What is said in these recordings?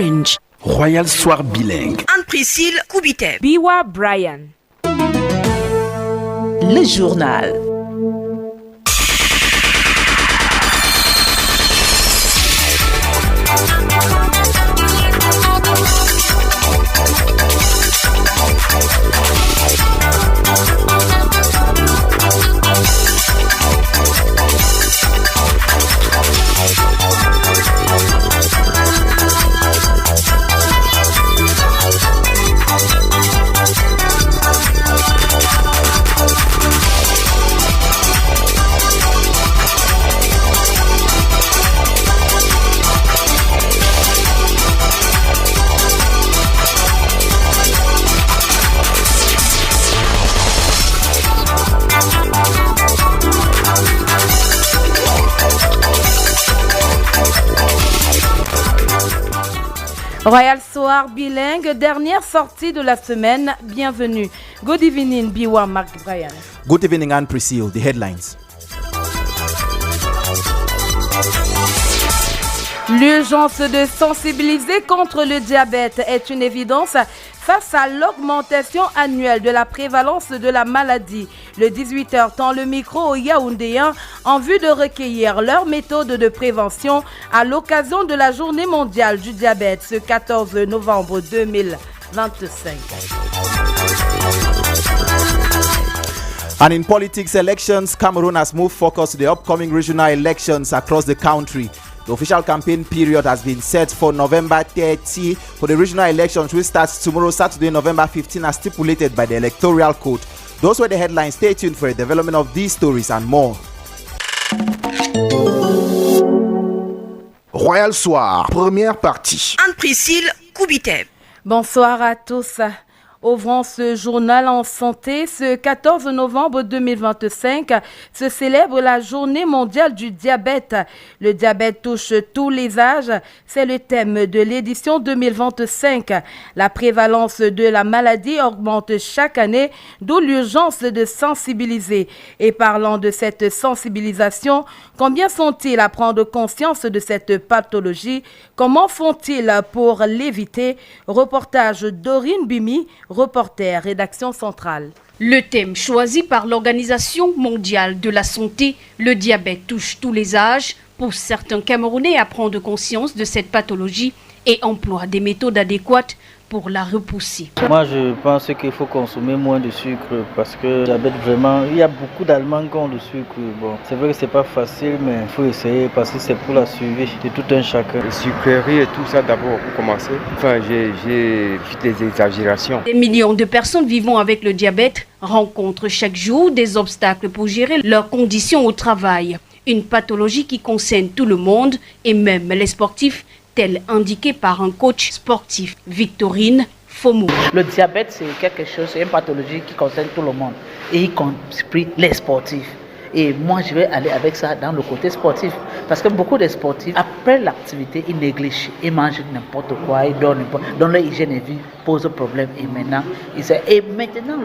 Punch. Royal Soir Bilingue. Anne-Priscille Koubité. Biwa Brian. Le journal. Royal Soir Bilingue, dernière sortie de la semaine. Bienvenue. Good evening, Biwa Mark Brian. Good evening, Anne-Priscille. The headlines. L'urgence de sensibiliser contre le diabète est une évidence face à l'augmentation annuelle de la prévalence de la maladie. Le 18h tend le micro aux Yaoundéens en vue de recueillir leurs méthodes de prévention à l'occasion de la Journée mondiale du diabète ce 14 novembre 2025. And in politics elections, Cameroon has moved focus to the upcoming regional elections across the country. The official campaign period has been set for November 30 for the regional elections, which starts tomorrow, Saturday, November 15, as stipulated by the Electoral Code. Those were the headlines. Stay tuned for the development of these stories and more. Royal Soir, première partie. Anne-Priscille Koubité. Bonsoir à tous. Ouvrant ce journal en santé, ce 14 novembre 2025 se célèbre la Journée mondiale du diabète. Le diabète touche tous les âges, c'est le thème de l'édition 2025. La prévalence de la maladie augmente chaque année, d'où l'urgence de sensibiliser. Et parlant de cette sensibilisation, combien sont-ils à prendre conscience de cette pathologie? Comment font-ils pour l'éviter? Reportage Dorine Bimi, reporter, rédaction centrale. Le thème choisi par l'Organisation mondiale de la santé, le diabète touche tous les âges, pousse certains Camerounais à prendre conscience de cette pathologie et emploient des méthodes adéquates pour la repousser. Moi, je pense qu'il faut consommer moins de sucre parce que le diabète, vraiment, il y a beaucoup d'Allemands qui ont le sucre. Bon, c'est vrai que c'est pas facile, mais il faut essayer parce que c'est pour la survie de tout un chacun. Les sucreries et tout ça d'abord pour commencer. Enfin, j'ai vu des exagérations. Des millions de personnes vivant avec le diabète rencontrent chaque jour des obstacles pour gérer leurs conditions au travail. Une pathologie qui concerne tout le monde et même les sportifs, tel indiqué par un coach sportif, Victorine Fomo. Le diabète, c'est quelque chose, c'est une pathologie qui concerne tout le monde et y compris les sportifs. Et moi, je vais aller avec ça dans le côté sportif. Parce que beaucoup de sportifs, après l'activité, ils négligent. Ils mangent n'importe quoi, ils dorment n'importe quoi. Donc leur hygiène de vie pose problème. Et maintenant,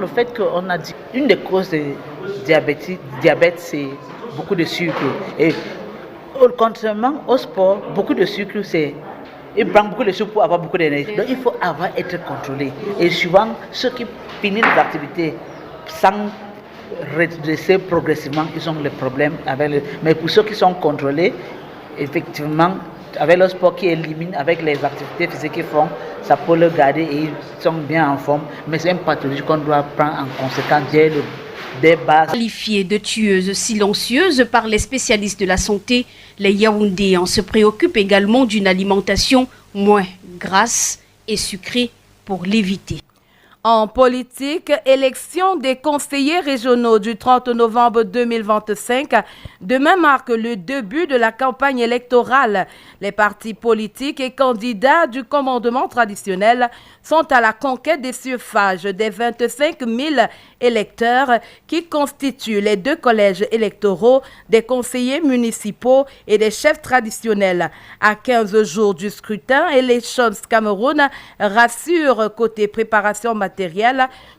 le fait qu'on a dit, une des causes de diabète, c'est beaucoup de sucre. Et contrairement au sport, beaucoup de sucre, ils prennent beaucoup de sucre pour avoir beaucoup d'énergie. Donc il faut être contrôlé. Et souvent, ceux qui finissent l'activité sans redresser progressivement, ils ont le problème mais pour ceux qui sont contrôlés, effectivement, avec le sport qui élimine, avec les activités physiques qu'ils font, ça peut le garder et ils sont bien en forme. Mais c'est une pathologie qu'on doit prendre en conséquence dès des bases. Qualifiées de tueuses silencieuses par les spécialistes de la santé, les Yaoundéens se préoccupent également d'une alimentation moins grasse et sucrée pour l'éviter. En politique, élection des conseillers régionaux du 30 novembre 2025. Demain marque le début de la campagne électorale. Les partis politiques et candidats du commandement traditionnel sont à la conquête des suffrages des 25 000 électeurs qui constituent les deux collèges électoraux des conseillers municipaux et des chefs traditionnels. À 15 jours du scrutin, Elections Cameroun rassure côté préparation matérielle,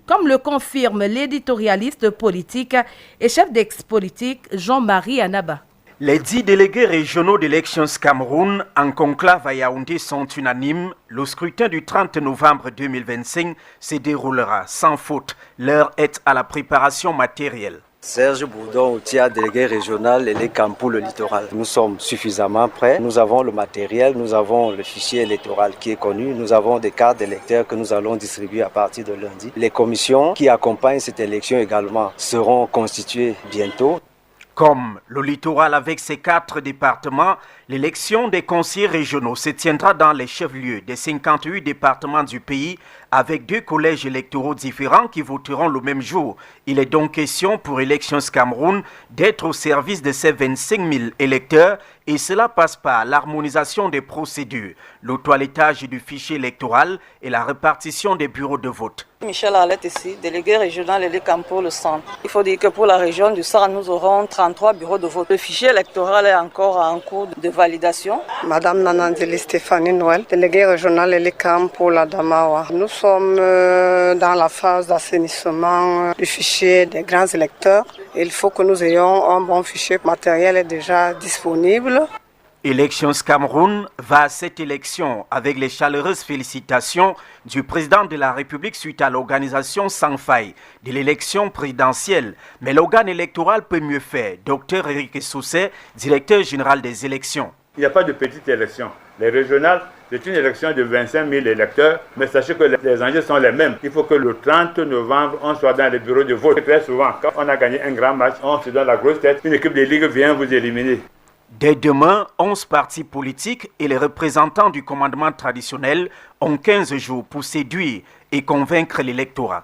comme le confirme l'éditorialiste politique et chef d'ex-politique Jean-Marie Anaba. Les 10 délégués régionaux d'Elections Cameroun en conclave à Yaoundé sont unanimes. Le scrutin du 30 novembre 2025 se déroulera sans faute. L'heure est à la préparation matérielle. Serge Bourdon, Outia, délégué régional et les camps pour le littoral. Nous sommes suffisamment prêts. Nous avons le matériel, nous avons le fichier électoral qui est connu. Nous avons des cartes d'électeurs que nous allons distribuer à partir de lundi. Les commissions qui accompagnent cette élection également seront constituées bientôt. Comme le littoral avec ses 4 départements, l'élection des conseillers régionaux se tiendra dans les chefs-lieux des 58 départements du pays avec 2 collèges électoraux différents qui voteront le même jour. Il est donc question pour Elections Cameroun d'être au service de ces 25 000 électeurs et cela passe par l'harmonisation des procédures, le toilettage du fichier électoral et la répartition des bureaux de vote. Michel Arlette ici, délégué régional et les camps pour le centre. Il faut dire que pour la région du centre, nous aurons 33 bureaux de vote. Le fichier électoral est encore en cours de validation. Madame Nanandeli Stéphanie Noël, déléguée régionale et les camps pour la Damawa. Nous sommes dans la phase d'assainissement du fichier des grands électeurs. Il faut que nous ayons un bon fichier matériel est déjà disponible. Elections Cameroun va à cette élection avec les chaleureuses félicitations du président de la République suite à l'organisation sans faille de l'élection présidentielle. Mais l'organe électoral peut mieux faire. Dr Eric Soucet, directeur général des élections. Il n'y a pas de petite élection. Les régionales, c'est une élection de 25 000 électeurs, mais sachez que les enjeux sont les mêmes. Il faut que le 30 novembre, on soit dans les bureaux de vote. Très souvent, quand on a gagné un grand match, on se donne la grosse tête. Une équipe de ligue vient vous éliminer. Dès demain, 11 partis politiques et les représentants du commandement traditionnel ont 15 jours pour séduire et convaincre l'électorat.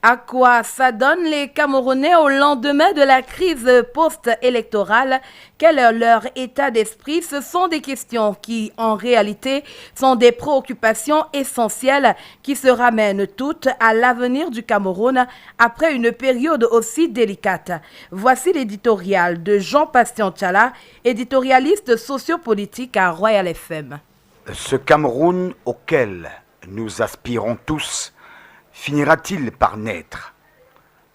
À quoi s'adonnent les Camerounais au lendemain de la crise post-électorale? Quel est leur état d'esprit? Ce sont des questions qui, en réalité, sont des préoccupations essentielles qui se ramènent toutes à l'avenir du Cameroun après une période aussi délicate. Voici l'éditorial de Jean-Bastien Tchala, éditorialiste sociopolitique à Royal FM. Ce Cameroun auquel nous aspirons tous finira-t-il par naître?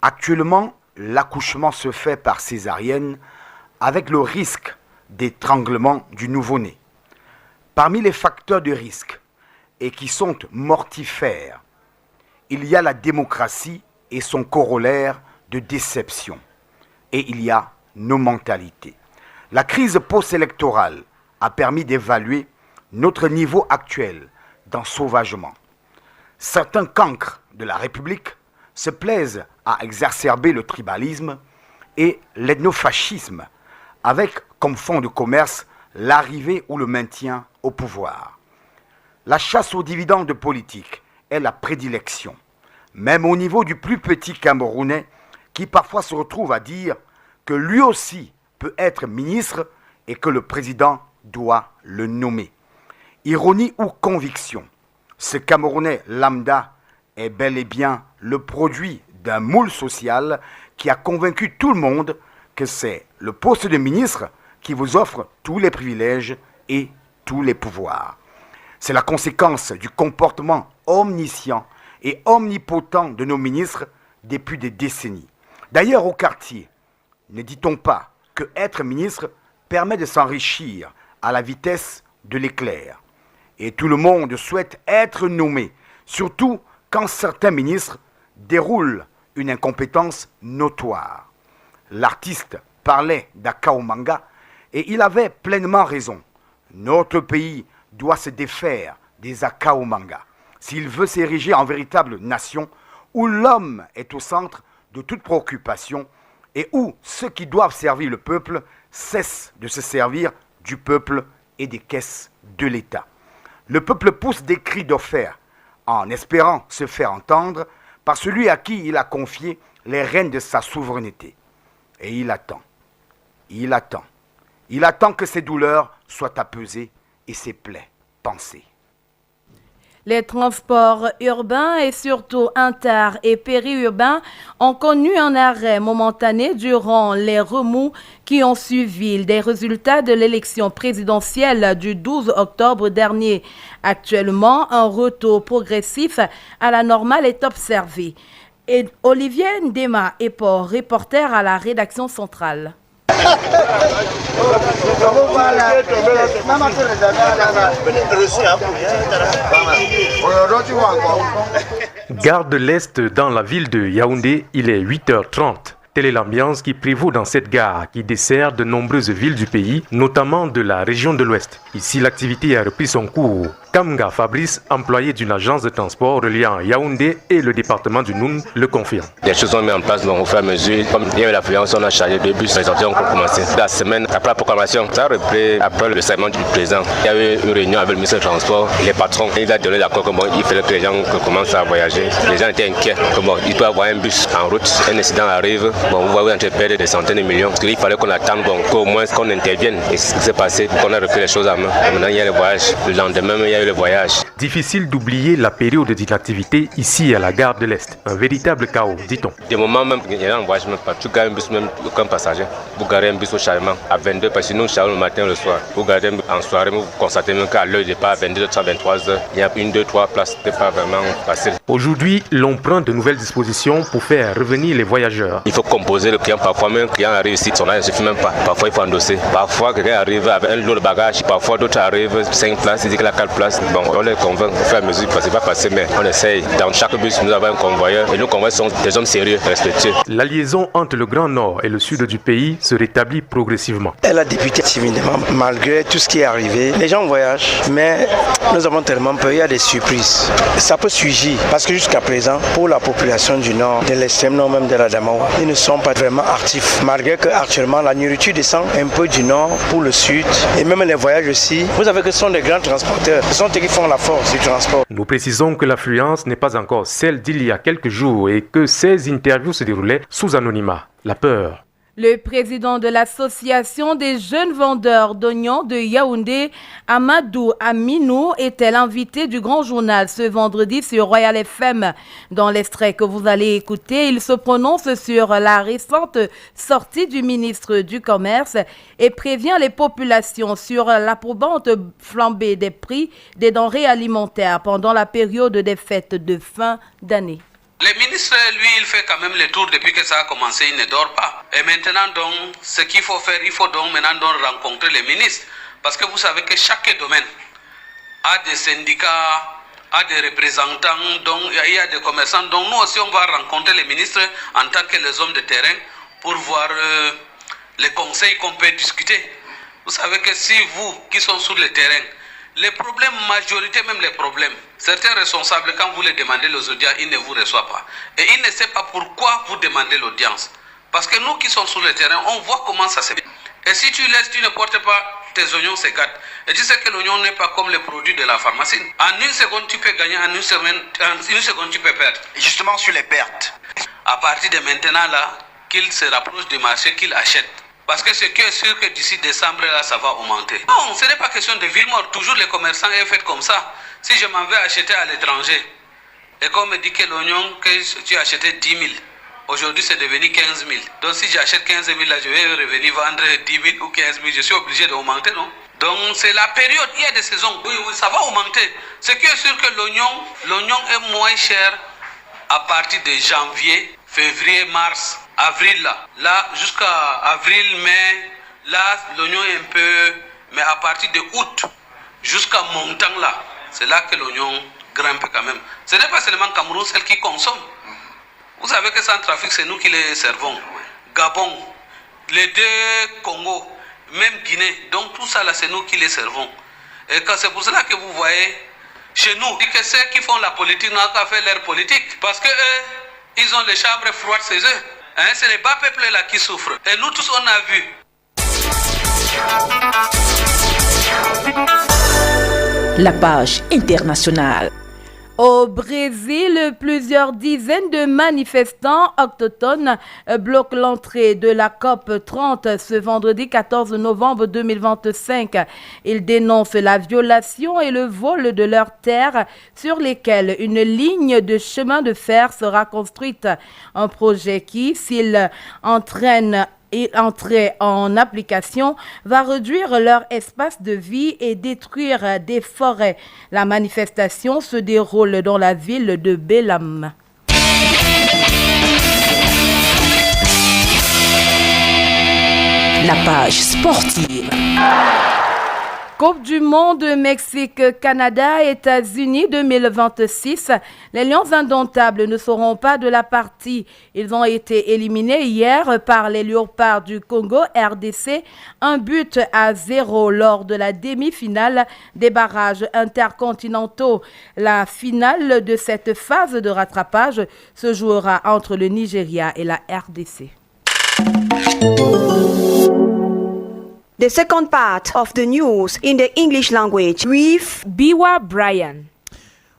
Actuellement, l'accouchement se fait par césarienne avec le risque d'étranglement du nouveau-né. Parmi les facteurs de risque et qui sont mortifères, il y a la démocratie et son corollaire de déception. Et il y a nos mentalités. La crise post-électorale a permis d'évaluer notre niveau actuel d'ensauvagement. Certains cancres de la République se plaisent à exacerber le tribalisme et l'ethnofascisme avec comme fond de commerce l'arrivée ou le maintien au pouvoir. La chasse aux dividendes politiques est la prédilection, même au niveau du plus petit Camerounais qui parfois se retrouve à dire que lui aussi peut être ministre et que le président doit le nommer. Ironie ou conviction, ce Camerounais lambda est bel et bien le produit d'un moule social qui a convaincu tout le monde que c'est le poste de ministre qui vous offre tous les privilèges et tous les pouvoirs. C'est la conséquence du comportement omniscient et omnipotent de nos ministres depuis des décennies. D'ailleurs, au quartier, ne dit-on pas que être ministre permet de s'enrichir à la vitesse de l'éclair? Et tout le monde souhaite être nommé, surtout quand certains ministres déroulent une incompétence notoire. L'artiste parlait d'Akaomanga et il avait pleinement raison. Notre pays doit se défaire des Akaomanga s'il veut s'ériger en véritable nation où l'homme est au centre de toute préoccupation et où ceux qui doivent servir le peuple cessent de se servir du peuple et des caisses de l'État. Le peuple pousse des cris d'offert en espérant se faire entendre par celui à qui il a confié les rênes de sa souveraineté. Et il attend. Il attend. Il attend que ses douleurs soient apaisées et ses plaies pansées. Les transports urbains et surtout inter- et périurbains ont connu un arrêt momentané durant les remous qui ont suivi des résultats de l'élection présidentielle du 12 octobre dernier. Actuellement, un retour progressif à la normale est observé. Et Olivier Ndema est reporter à la rédaction centrale. Gare de l'Est dans la ville de Yaoundé, il est 8h30. Telle est l'ambiance qui prévaut dans cette gare qui dessert de nombreuses villes du pays, notamment de la région de l'Ouest. Ici, l'activité a repris son cours. Kamga Fabrice, employé d'une agence de transport reliant Yaoundé et le département du Noun, le confirme. Les choses sont mises en place donc, au fur et à mesure. Comme il y a eu l'affluence, on a chargé 2 bus. Les sorties ont commencé. La semaine après la proclamation, ça a repris après le serment du président. Il y a eu une réunion avec le ministre du Transport, les patrons. Il a donné l'accord qu'il fallait que les gens commencent à voyager. Les gens étaient inquiets. Il peut y avoir un bus en route. Un incident arrive. Vous voyez, on peut perdre des centaines de millions. Parce qu'il fallait qu'on attende qu'au moins qu'on intervienne. Et c'est ce qui s'est passé. On a repris les choses à main. Maintenant, il y a le voyage. Le lendemain, il y a eu le voyage. Difficile d'oublier la période d'inactivité ici à la gare de l'Est. Un véritable chaos, dit-on. Des moments même, il y a un voyage même pas. Tu gares un bus, même aucun passager. Vous garez un bus au chargement à 22 parce que nous chargeons le matin et le soir. Vous garez en soirée, vous constatez même qu'à l'heure de départ, à 22h30, 23h, il y a 1, 2, 3 places. Ce n'est pas vraiment facile. Aujourd'hui, l'on prend de nouvelles dispositions pour faire revenir les voyageurs. Il faut composer le client. Parfois même, le client arrive ici, son âge ne suffit même pas. Parfois, il faut endosser. Parfois, quelqu'un arrive avec un lot de bagages. Parfois, d'autres arrivent 5 places, il dit qu'il a 4 places. Bon, on les convainc au fur et à mesure, parce que c'est pas facile, mais on essaye. Dans chaque bus, nous avons un convoyeur et nos convoyeurs sont des hommes sérieux, respectueux. La liaison entre le Grand Nord et le Sud du pays se rétablit progressivement. Elle a débuté timidement, malgré tout ce qui est arrivé. Les gens voyagent, mais nous avons tellement peur, il y a des surprises. Ça peut surgir, parce que jusqu'à présent, pour la population du Nord, de l'extrême nord même de la Damawa, ils ne sont pas vraiment actifs, malgré qu'actuellement la nourriture descend un peu du Nord pour le Sud, et même les voyages aussi. Vous savez que ce sont des grands transporteurs, ce sont eux qui font la force du transport. Nous précisons que l'affluence n'est pas encore celle d'il y a quelques jours et que ces interviews se déroulaient sous anonymat. La peur. Le président de l'association des jeunes vendeurs d'oignons de Yaoundé, Amadou Aminou, était l'invité du Grand Journal ce vendredi sur Royal FM. Dans l'extrait que vous allez écouter, il se prononce sur la récente sortie du ministre du Commerce et prévient les populations sur la probante flambée des prix des denrées alimentaires pendant la période des fêtes de fin d'année. Le ministre, lui, il fait quand même le tour depuis que ça a commencé, il ne dort pas. Et maintenant, donc, ce qu'il faut faire, il faut donc maintenant donc rencontrer les ministres. Parce que vous savez que chaque domaine a des syndicats, a des représentants, donc il y a des commerçants. Donc nous aussi, on va rencontrer les ministres en tant que les hommes de terrain pour voir les conseils qu'on peut discuter. Vous savez que si vous, qui sont sur le terrain, les problèmes, majorité même les problèmes, certains responsables, quand vous les demandez aux audiences, ils ne vous reçoivent pas. Et ils ne savent pas pourquoi vous demandez l'audience. Parce que nous qui sommes sur le terrain, on voit comment ça se fait. Et si tu laisses, tu ne portes pas, tes oignons se gâtent. Et tu sais que l'oignon n'est pas comme les produits de la pharmacie. En une seconde, tu peux gagner, en une seconde, tu peux perdre. Et justement sur les pertes. À partir de maintenant, là, qu'il se rapproche du marché, qu'il achète. Parce que c'est sûr que d'ici décembre, là, ça va augmenter. Non, ce n'est pas question de ville morte. Toujours les commerçants est fait comme ça. Si je m'en vais acheter à l'étranger, et qu'on me dit que l'oignon que tu as acheté 10 000, aujourd'hui c'est devenu 15 000. Donc si j'achète 15 000, là, je vais revenir vendre 10 000 ou 15 000. Je suis obligé d'augmenter, non? Donc c'est la période, il y a des saisons. Oui, ça va augmenter. C'est sûr que l'oignon est moins cher à partir de janvier, février, mars. Avril là jusqu'à avril, mai, là l'oignon est un peu, mais à partir de août jusqu'à montant là, c'est là que l'oignon grimpe quand même. Ce n'est pas seulement Cameroun celle qui consomme. Vous savez que Centrafrique c'est nous qui les servons. Gabon, les deux Congo, même Guinée, donc tout ça là c'est nous qui les servons. Et c'est pour cela que vous voyez chez nous, que ceux qui font la politique n'ont qu'à faire leur politique, parce que eux, ils ont les chambres froides chez eux. Hein, c'est les bas peuples là qui souffrent. Et nous tous, on a vu. La page internationale. Au Brésil, plusieurs dizaines de manifestants autochtones bloquent l'entrée de la COP 30 ce vendredi 14 novembre 2025. Ils dénoncent la violation et le vol de leurs terres sur lesquelles une ligne de chemin de fer sera construite. Un projet qui, s'il entrer en application, va réduire leur espace de vie et détruire des forêts. La manifestation se déroule dans la ville de Belém. La page sportive. Coupe du monde Mexique-Canada, États-Unis 2026. Les Lions indomptables ne seront pas de la partie. Ils ont été éliminés hier par les Léopards du Congo RDC, 1-0 lors de la demi-finale des barrages intercontinentaux. La finale de cette phase de rattrapage se jouera entre le Nigeria et la RDC. The second part of the news in the English language with Biwa Brian.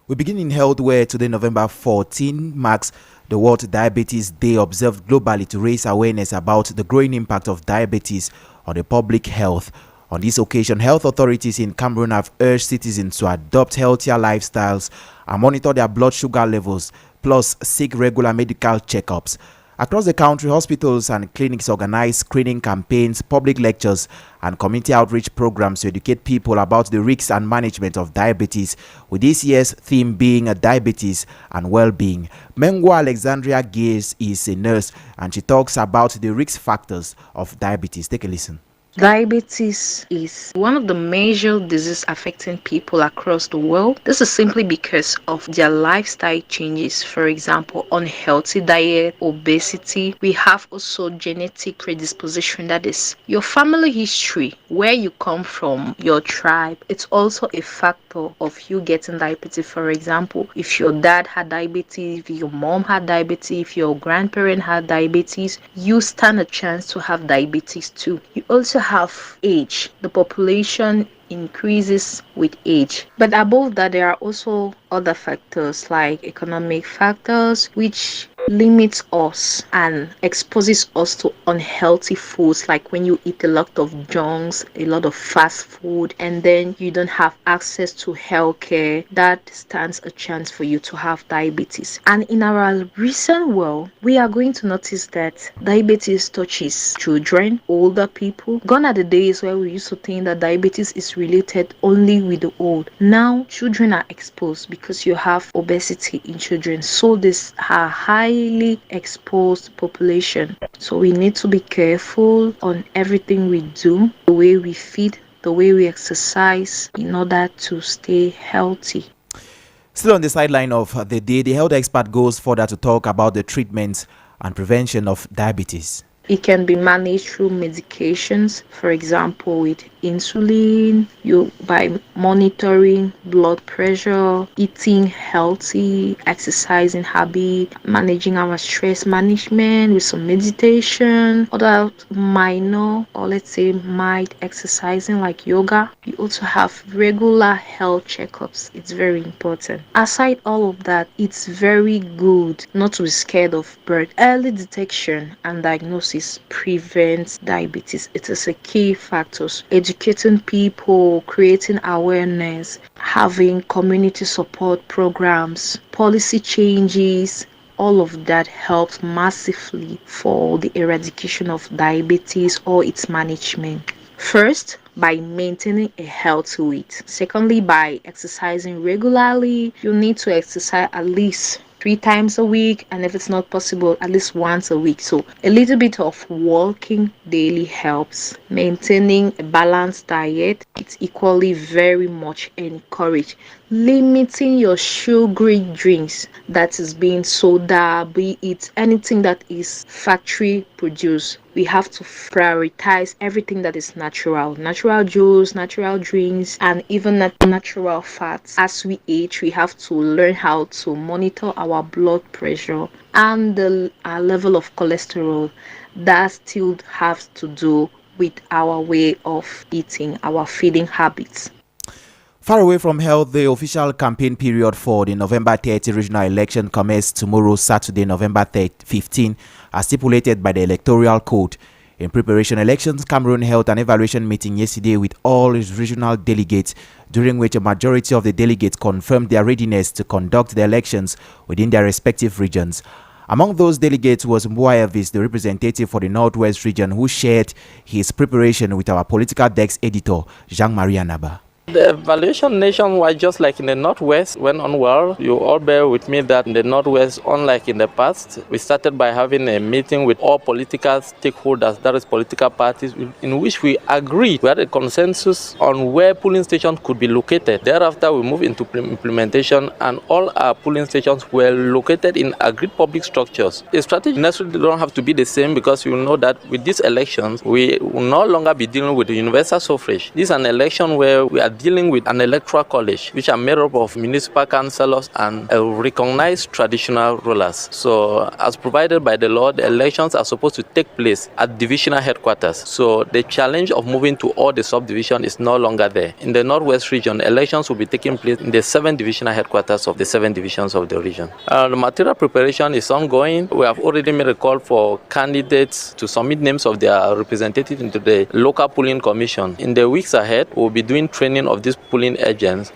We begin in health, where today, November 14, marks the World Diabetes Day, observed globally to raise awareness about the growing impact of diabetes on the public health. On this occasion, health authorities in Cameroon have urged citizens to adopt healthier lifestyles and monitor their blood sugar levels, plus seek regular medical checkups. Across the country, hospitals and clinics organize screening campaigns, public lectures, and community outreach programs to educate people about the risks and management of diabetes, with this year's theme being diabetes and well-being. Mengwa Alexandria Gears is a nurse, and she talks about the risk factors of diabetes. Take a listen. Diabetes is one of the major diseases affecting people across the world. This is simply because of their lifestyle changes. For example, unhealthy diet, obesity. We have also genetic predisposition, that is your family history, where you come from, your tribe. It's also a factor of you getting diabetes. For example, if your dad had diabetes, if your mom had diabetes, if your grandparent had diabetes, you stand a chance to have diabetes too. You also have age. The population increases with age. But above that, there are also other factors like economic factors, which limits us and exposes us to unhealthy foods, like when you eat a lot of junks, a lot of fast food, and then you don't have access to healthcare. That stands a chance for you to have diabetes. And in our recent world, we are going to notice that diabetes touches children, older people. Gone are the days where we used to think that diabetes is related only with the old. Now children are exposed because you have obesity in children, so this are highly exposed population. So we need to be careful on everything we do, the way we feed, the way we exercise, in order to stay healthy. Still on the sideline of the day, the health expert goes further to talk about the treatment and prevention of diabetes. It can be managed through medications, for example, with insulin, by monitoring blood pressure, eating healthy, exercising habit, managing our stress management with some meditation, other minor or let's say mild exercising like yoga. You also have regular health checkups. It's very important. Aside all of that, it's very good not to be scared of birth. Early detection and diagnosis prevents diabetes. It is a key factor. Educating people, creating awareness, having community support programs, policy changes, all of that helps massively for the eradication of diabetes or its management. First, by maintaining a healthy weight. Secondly, by exercising regularly. You need to exercise at least 3 times a week, and if it's not possible, at least once a week. So a little bit of walking daily helps. Maintaining a balanced diet, it's equally very much encouraged. Limiting your sugary drinks, that is being soda, be it anything that is factory produced. We have to prioritize everything that is natural juice, natural drinks, and even natural fats. As we age, we have to learn how to monitor our blood pressure and our level of cholesterol. That still has to do with our way of eating, our feeding habits. Far away from health, the official campaign period for the November 30 regional election commences tomorrow, Saturday, November 15, as stipulated by the Electoral Code. In preparation, Elections Cameroon held an evaluation meeting yesterday with all its regional delegates, during which a majority of the delegates confirmed their readiness to conduct the elections within their respective regions. Among those delegates was Mbua Elvis, the representative for the Northwest region, who shared his preparation with our political desk editor, Jean-Marie Anaba. The evaluation nationwide, just like in the Northwest, went on well. You all bear with me that in the Northwest, unlike in the past, we started by having a meeting with all political stakeholders, that is political parties, in which we agreed. We had a consensus on where polling stations could be located. Thereafter, we moved into implementation, and all our polling stations were located in agreed public structures. The strategy necessarily don't have to be the same, because you know that with these elections, we will no longer be dealing with the universal suffrage. This is an election where we are dealing with an electoral college, which are made up of municipal councillors and recognized traditional rulers. So, as provided by the law, the elections are supposed to take place at divisional headquarters. So, the challenge of moving to all the subdivisions is no longer there. In the Northwest region, elections will be taking place in the 7 divisional headquarters of the 7 divisions of the region. The material preparation is ongoing. We have already made a call for candidates to submit names of their representatives into the local polling commission. In the weeks ahead, we'll be doing training of these polling agents.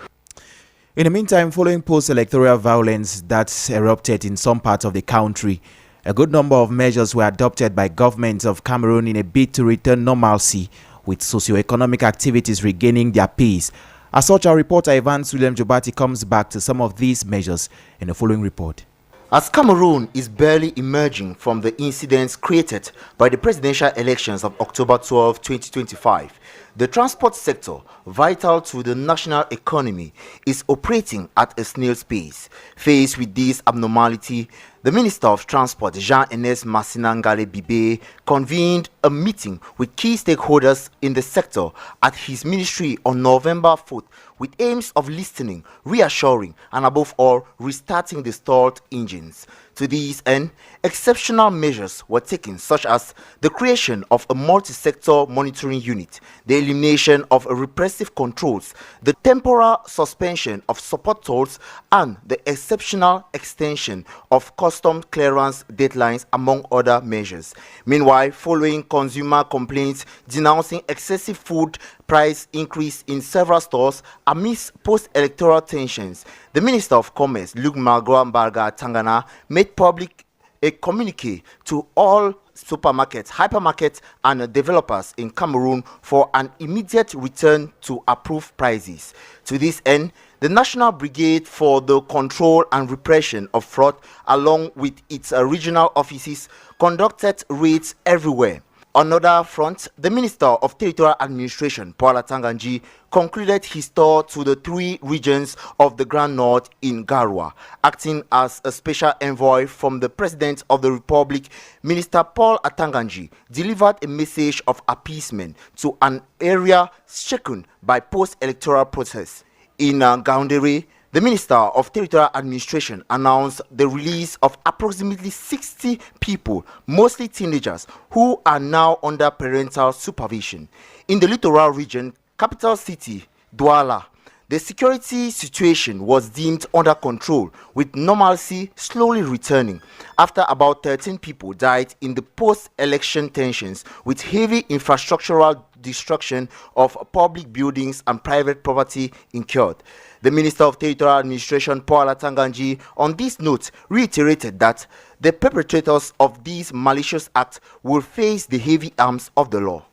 In the meantime, following post-electoral violence that erupted in some parts of the country, a good number of measures were adopted by governments of Cameroon in a bid to return normalcy, with socio-economic activities regaining their pace. As such, our reporter Evans William Jobati comes back to some of these measures in the following report. As Cameroon is barely emerging from the incidents created by the presidential elections of October 12, 2025, the transport sector, vital to the national economy, is operating at a snail's pace. Faced with this abnormality, the Minister of Transport, Jean-Ernest Massinangale Bibe, convened a meeting with key stakeholders in the sector at his ministry on November 4th, with aims of listening, reassuring, and above all, restarting the stalled engines. To this end, exceptional measures were taken, such as the creation of a multi-sector monitoring unit, the elimination of repressive controls, the temporal suspension of support tolls, and the exceptional extension of custom clearance deadlines, among other measures. Meanwhile, following consumer complaints denouncing excessive food price increase in several stores amidst post-electoral tensions, the Minister of Commerce, Luc Margua-Mbarga Tangana, made public a communique to all supermarkets, hypermarkets, and developers in Cameroon for an immediate return to approved prices. To this end, the National Brigade for the Control and Repression of Fraud, along with its regional offices, conducted raids everywhere. On another front, the Minister of Territorial Administration, Paul Atanganji, concluded his tour to the 3 regions of the Grand North in Garoua. Acting as a special envoy from the President of the Republic, Minister Paul Atanganji delivered a message of appeasement to an area shaken by post-electoral process. In Gaoundéré, the Minister of Territorial Administration announced the release of approximately 60 people, mostly teenagers, who are now under parental supervision. In the littoral region, capital city, Douala, the security situation was deemed under control, with normalcy slowly returning after about 13 people died in the post-election tensions, with heavy infrastructural destruction of public buildings and private property incurred. The Minister of Territorial Administration, Paul Atanganji, on this note, reiterated that the perpetrators of these malicious acts will face the heavy arms of the law.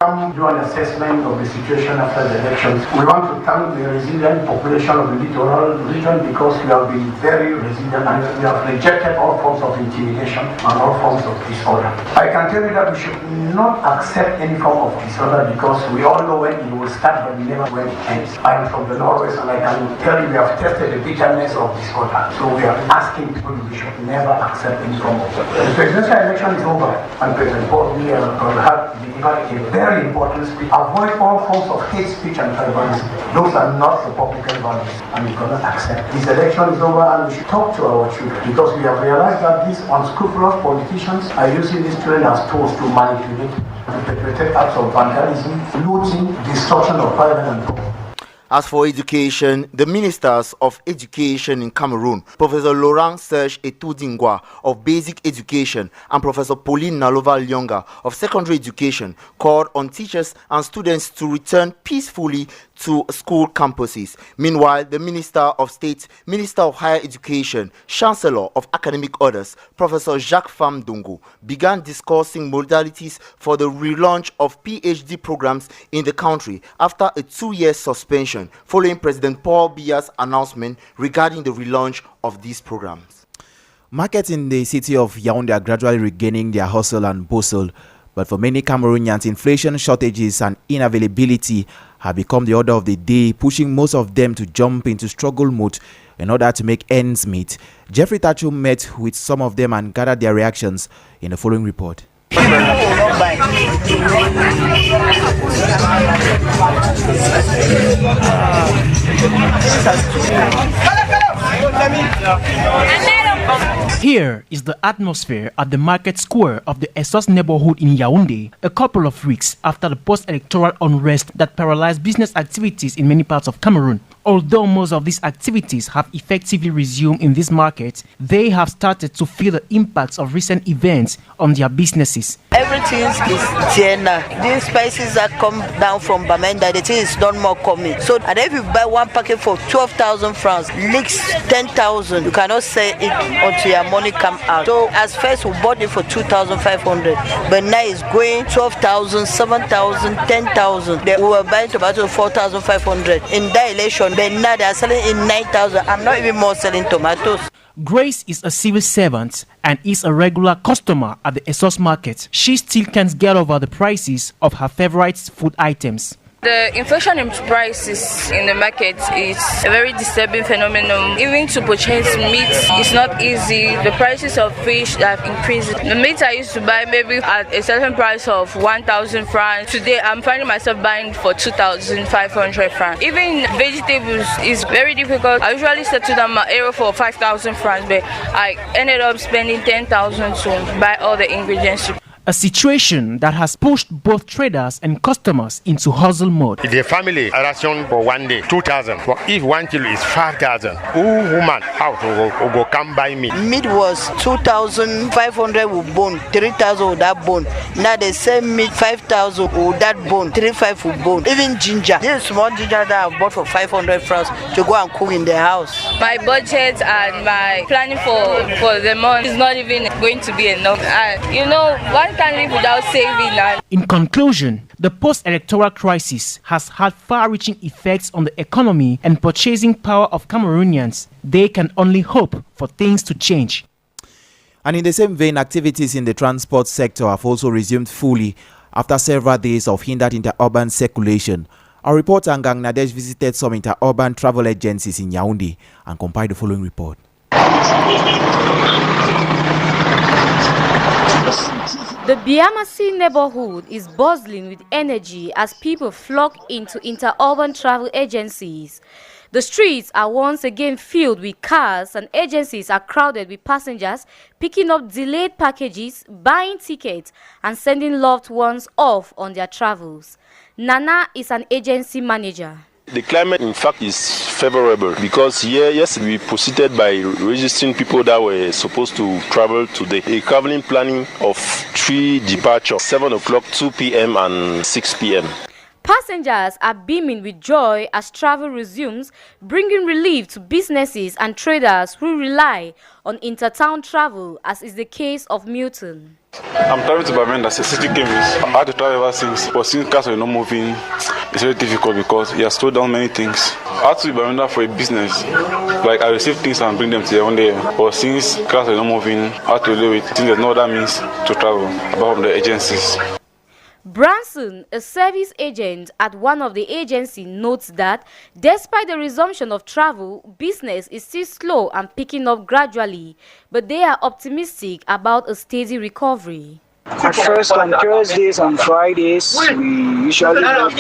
Do an assessment of the situation after the elections. We want to thank the resilient population of the littoral region, because we have been very resilient and we have rejected all forms of intimidation and all forms of disorder. I can tell you that we should not accept any form of disorder, because we all know when it will start but never when it ends. I am from the Northwest and I can tell you we have tested the bitterness of disorder. So we are asking people we should never accept any form of disorder. The presidential election is over and President Paul Biya had delivered a very important speech. Avoid all forms of hate speech and tribalism. Those are not Republican values, and we cannot accept. This election is over and we should talk to our children, because we have realized that these unscrupulous politicians are using these children as tools to manipulate and perpetrate acts of vandalism, looting, destruction of private and property. As for education, the ministers of education in Cameroon, Professor Laurent Serge Etudingwa of Basic Education and Professor Pauline Nalova-Lyonga of Secondary Education, called on teachers and students to return peacefully to school campuses. Meanwhile, the Minister of State, Minister of Higher Education, Chancellor of Academic Orders, Professor Jacques Famdungu, began discussing modalities for the relaunch of PhD programs in the country after a 2-year suspension following President Paul Biya's announcement regarding the relaunch of these programs. Markets in the city of Yaoundé are gradually regaining their hustle and bustle, but for many Cameroonians, inflation, shortages and inavailability have become the order of the day, pushing most of them to jump into struggle mode in order to make ends meet. Jeffrey Tachu met with some of them and gathered their reactions in the following report. Here is the atmosphere at the market square of the Essos neighborhood in Yaoundé, a couple of weeks after the post-electoral unrest that paralyzed business activities in many parts of Cameroon. Although most of these activities have effectively resumed in this market, they have started to feel the impacts of recent events on their businesses. Everything is there now. These spices that come down from Bamenda, the thing is not more coming. So, and if you buy one packet for 12,000 francs, leaks 10,000, you cannot sell it until your money come out. So, as first we bought it for 2,500, but now it's going 12,000, 7,000, 10,000. We were buying tomato 4,500. In that election, but now they are selling in 9,000. I'm not even more selling tomatoes. Grace is a civil servant and is a regular customer at the Essos market. She still can't get over the prices of her favorite food items. The inflation in prices in the market is a very disturbing phenomenon. Even to purchase meat is not easy. The prices of fish have increased. The meat I used to buy maybe at a certain price of 1,000 francs. Today I'm finding myself buying for 2,500 francs. Even vegetables is very difficult. I usually settle down my area for 5,000 francs, but I ended up spending 10,000 to buy all the ingredients. A situation that has pushed both traders and customers into hustle mode. The family ration for one day 2,000. But if 1 kilo is 5,000, who woman how to go come buy meat? Meat was 2,500 with bone, 3,000 without bone. Now they sell meat 5,000 without bone, 3,500 with bone. Even ginger, this small ginger that I bought for 500 francs to go and cook in the house. My budget and my planning for the month is not even going to be enough. You know, one can't live without saving. In conclusion, the post-electoral crisis has had far-reaching effects on the economy and purchasing power of Cameroonians. They can only hope for things to change. And in the same vein, activities in the transport sector have also resumed fully after several days of hindered interurban circulation. Our reporter Ngang Nadesh visited some interurban travel agencies in Yaoundé and compiled the following report. The Biamasi neighborhood is bustling with energy as people flock into interurban travel agencies. The streets are once again filled with cars and agencies are crowded with passengers picking up delayed packages, buying tickets and sending loved ones off on their travels. Nana is an agency manager. The climate, in fact, is favorable because here, yes, we proceeded by registering people that were supposed to travel today. A traveling planning of 3 departures, 7 o'clock, 2 p.m. and 6 p.m. Passengers are beaming with joy as travel resumes, bringing relief to businesses and traders who rely on intertown travel, as is the case of Milton. I'm traveling to Bamenda, city chemist. I had to travel ever since, but since cars were not moving, it's very difficult because it has slowed down many things. I had to be Bamenda for a business. Like I receive things and bring them to one day. But since cars were not moving, I had to deal with it. Since there's no other means to travel apart from the agencies. Branson, a service agent at one of the agencies, notes that despite the resumption of travel, business is still slow and picking up gradually, but they are optimistic about a steady recovery. At first, on Thursdays and Fridays, we usually have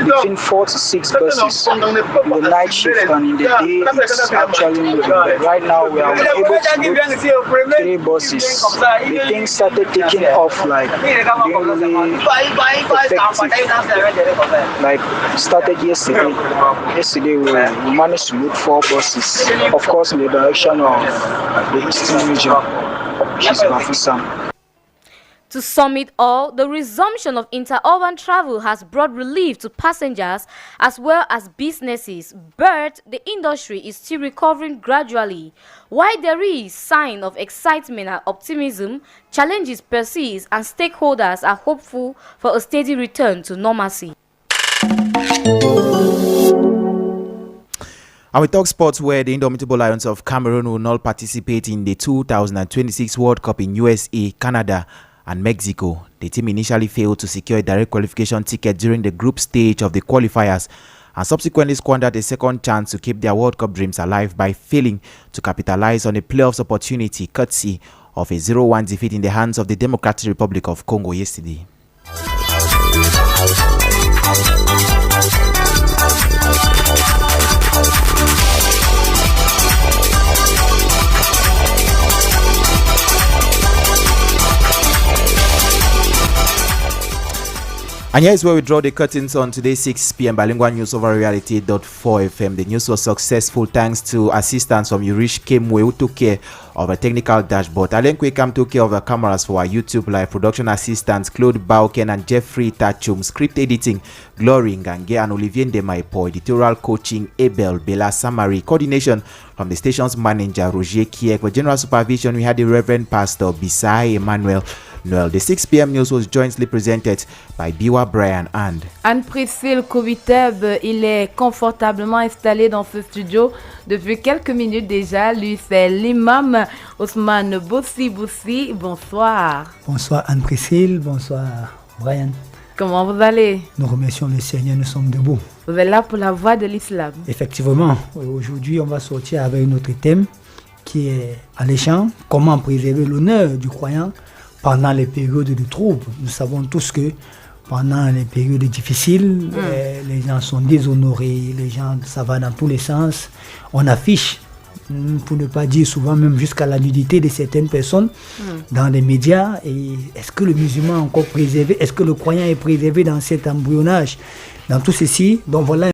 between 4 to 6 buses in the night shift, and in the day it's actually moving. Right now we are able to book 3 buses. The things started taking off like really effective. Like started yesterday. Yesterday we managed to book 4 buses, of course in the direction of the Eastern region. To sum it all, the resumption of interurban travel has brought relief to passengers as well as businesses, but the industry is still recovering gradually. While there is sign of excitement and optimism, challenges persist and stakeholders are hopeful for a steady return to normalcy. And we talk sports, where the Indomitable Lions of Cameroon will not participate in the 2026 World Cup in USA, Canada, and Mexico. The team initially failed to secure a direct qualification ticket during the group stage of the qualifiers and subsequently squandered a second chance to keep their World Cup dreams alive by failing to capitalize on a playoffs opportunity courtesy of a 0-1 defeat in the hands of the Democratic Republic of Congo yesterday. And here is where we draw the curtains on today's 6 p.m. bilingual news over reality.4 FM. The news was successful thanks to assistance from Yurish Kemwe, who took care of a technical dashboard. Alenkwe Kam took care of the cameras for our YouTube live. Production assistants Claude Bauken and Jeffrey Tachum. Script editing Glory Ngange and Olivier Ndemaipo. Editorial coaching Abel Bela Samari. Coordination from the station's manager Roger Kiek. For general supervision, we had the Reverend Pastor Bisai Emmanuel Noel. The 6 p.m. news was jointly presented by Biwa Brian and Anne-Priscille Koviteb. Il est confortablement installé dans ce studio depuis quelques minutes déjà. Lui, c'est l'imam Ousmane Boussi. Bonsoir. Bonsoir Anne-Priscille, bonsoir Brian. Comment vous allez? Nous remercions le Seigneur, nous sommes debout. Vous êtes là pour la voix de l'islam. Effectivement, aujourd'hui on va sortir avec notre thème qui est alléchant, comment préserver l'honneur du croyant pendant les périodes de troubles. Nous savons tous que pendant les périodes difficiles, les gens sont déshonorés, les gens, ça va dans tous les sens. On affiche, pour ne pas dire souvent même jusqu'à la nudité de certaines personnes dans les médias. Et est-ce que le musulman est encore préservé? Est-ce que le croyant est préservé dans cet embryonnage? Dans tout ceci, donc voilà